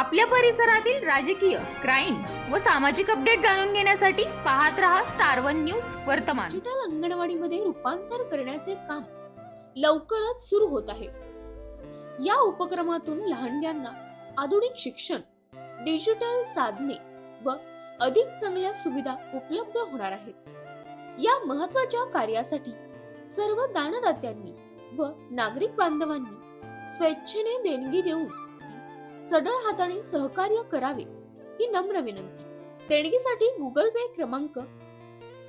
आपल्या परिसरातील राजकीय, क्राईम व सामाजिक अपडेट जाणून घेण्यासाठी पाहत रहा स्टार वन न्यूज वर्तमान। डिजिटल अंगणवाडीमध्ये रूपांतर करण्याचे काम लवकरच सुरू होत आहे। या उपक्रमातून लहानग्यांना आधुनिक शिक्षण, डिजिटल साधने व अधिक चांगल्या सुविधा उपलब्ध होणार आहेत। या महत्त्वाच्या कार्यासाठी सर्व दानदात्यांनी व नागरिक बांधवांनी स्वेच्छेने देणगी देऊन सढळ हाताने सहकार्य करावे ही नम्र विनंती। देणगीसाठी गुगल पे क्रमांक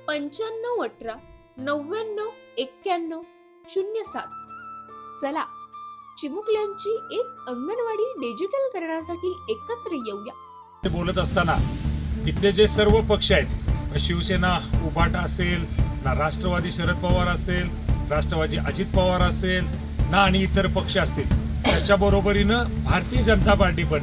9518 99 91 07। चला चिमुकल्यांची एक अंगणवाडी डिजिटल करण्यासाठी एकत्र येऊया। बोलत असताना इथले जे सर्व पक्ष आहेत, शिवसेना उभाटा असेल ना, राष्ट्रवादी शरद पवार असेल, राष्ट्रवादी अजित पवार असेल ना, आणि इतर पक्ष असतील, त्याच्या बरोबरीनं भारतीय जनता पार्टी पण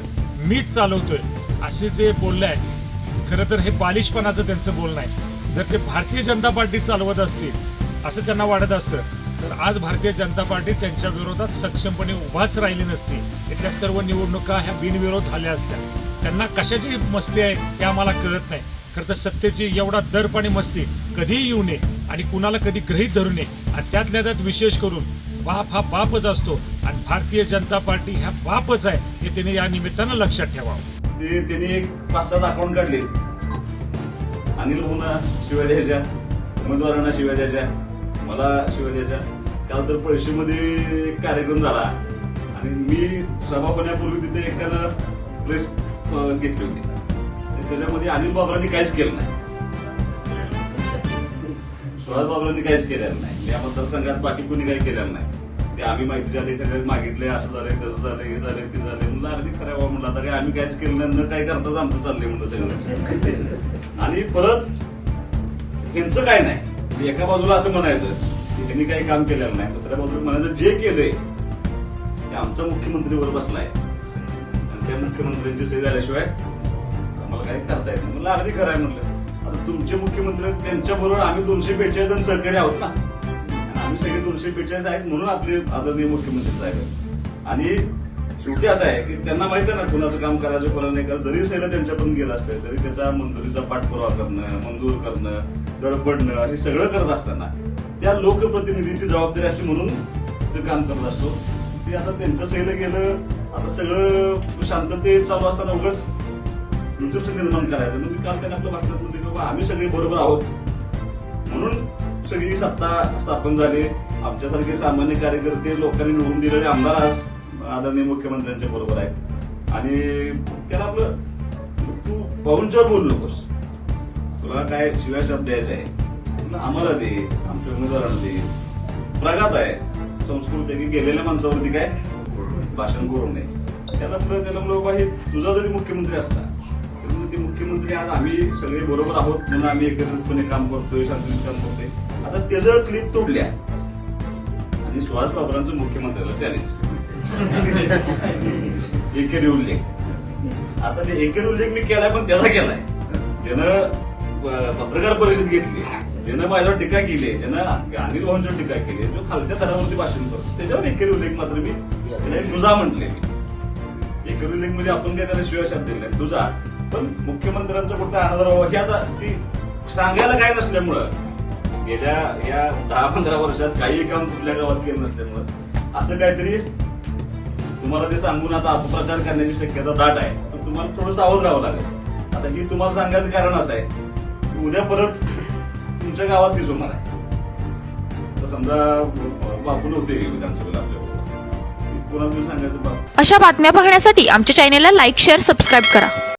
मीच चालवतोय असे जे बोलले आहे, खरं तर हे बालिशपणाचं त्यांचं बोलणं आहे। जर ते भारतीय जनता पार्टी चालवत असतील असं त्यांना वाटत असतं तर आज भारतीय जनता पार्टी त्यांच्या विरोधात सक्षमपणे उभाच राहिली नसती। इथल्या सर्व निवडणुका ह्या बिनविरोध झाल्या असत्या। त्यांना कशाची मस्ती आहे हे आम्हाला कळत नाही। खरं तर सत्तेची एवढा दर्प आणि मस्ती कधीही येऊ नये आणि कुणाला कधी गृहीत धरू नये, आणि त्यातल्या त्यात विशेष करून बाप हा बापच असतो आणि भारतीय जनता पार्टी ह्या बापच आहे हे त्यांनी या निमित्तानं लक्षात ठेवावं। त्यांनी एक 5-7 अकाउंट काढले, अनिल भाऊंना शिवाय द्यायच्या, उमेदवारांना शिवाय द्यायच्या, मला शिवाय द्यायच्या। काल तर पळशीमध्ये एक कार्यक्रम झाला आणि मी सभा होण्यापूर्वी तिथे एकानं प्रेस घेतली होती, त्याच्यामध्ये अनिल बाबरांनी काहीच केलं नाही, सुहास बाबरांनी काहीच केलेलं नाही, या मतदारसंघात बाकी कोणी काही केलेलं नाही। ते आम्ही माहिती झाली, सगळे मागितले, असं झालंय, तसं झालंय, हे झालंय, ते झालंय। म्हणलं अगदी खराब म्हणलं, आता काय आम्ही काहीच केलं नाही, न काय करताच आमचं चाललंय म्हणलं सगळं। आणि परत त्यांचं काय नाही, एका बाजूला असं म्हणायचं की त्यांनी काही काम केलेलं नाही, दुसऱ्या बाजूला म्हणायचं जे केलंय ते आमचा मुख्यमंत्रीवर बसलाय आणि त्या मुख्यमंत्र्यांची सही झाल्याशिवाय आम्हाला काही करता येत नाही। म्हणलं अगदी खरं आहे म्हणलं। आता तुमचे मुख्यमंत्री, त्यांच्या बरोबर आम्ही 242 जण सहकारी आहोत ना, आम्ही सगळे 242 आहेत म्हणून आपले आदरणीय मुख्यमंत्री साहेब। आणि शेवटी असं आहे की त्यांना माहिती आहे ना कुणाचं काम करायचं, कोणाला नाही करायचं। जरी सैला त्यांच्यापर्यंत गेलं असतं तरी त्याच्या मंजुरीचा पाठपुरावा करणं, मंजूर करणं, धडपडणं हे सगळं करत असताना त्या लोकप्रतिनिधीची जबाबदारी असते म्हणून ते काम करत असतो। ते आता त्यांच्या सैला गेलं, आता सगळं शांततेत चालू असताना उगाच नितुष्ट निर्माण करायचं। मी काल त्यांना आपल्या भाषणात म्हणते की बाबा आम्ही सगळे बरोबर आहोत म्हणून सगळी सत्ता स्थापन झाली। आमच्यासारखे सामान्य कार्यकर्ते, लोकांनी निवडून दिलेले आमदार आज आदरणीय मुख्यमंत्र्यांच्या बरोबर आहेत। आणि त्याला आपलं तू पाऊलचोर बोलू नकोस, तुला काय शिवाय शब्द द्यायचा आहे तुला आम्हाला दे, आमच्या उमेदवारांना दे। प्रघात आहे, संस्कृती आहे की गेलेल्या माणसावरती काय भाषण करू नये। त्याला बाबा हे तुझा जरी मुख्यमंत्री असता तरी ते मुख्यमंत्री आज आम्ही सगळे बरोबर आहोत म्हणून आम्ही एकत्रितपणे काम करतोय, शांततेत काम करतोय। आता त्याचं क्लिप तोडल्या आणि सुहास बाबरांचं मुख्यमंत्र्याला चॅलेंज एकेरी उल्लेख। आता ते एकेरी उल्लेख मी केलाय पण त्याचा केलाय, त्यानं पत्रकार परिषद घेतली, त्यानं माझ्यावर टीका केली, त्यानं अनिल भाऊंच्यावर टीका केली, जो खालच्या थरावरती भाषण करतो त्याच्यावर एकेरी उल्लेख मात्र मी तुझा म्हटले। मी एकेरी उल्लेख म्हणजे आपण काय त्याला शिवाय शब्द दिलाय तुझा, पण मुख्यमंत्र्यांचा कुठला अनादर व्हावा हे आता ती सांगायला काय नसल्यामुळं, गेल्या या 10-15 वर्षात काही काम कुठल्या गावात केलं नसल्यामुळं असं काहीतरी तुम्हाला ते सांगून आता अपप्रचार करण्याची शक्यता दाट आहे, पण तुम्हाला थोडं सावध राहावं लागेल। आता ही तुम्हाला सांगायचं कारण असं आहे की उद्या परत तुमच्या गावात दिसून होणार आहे। तर समजा बापून होते विधानसभेला आपल्याबरोबर, कोणाला तुम्ही सांगायचं बाप। अशा बातम्या पाहण्यासाठी आमच्या चॅनेलला लाईक, शेअर, सबस्क्राईब करा।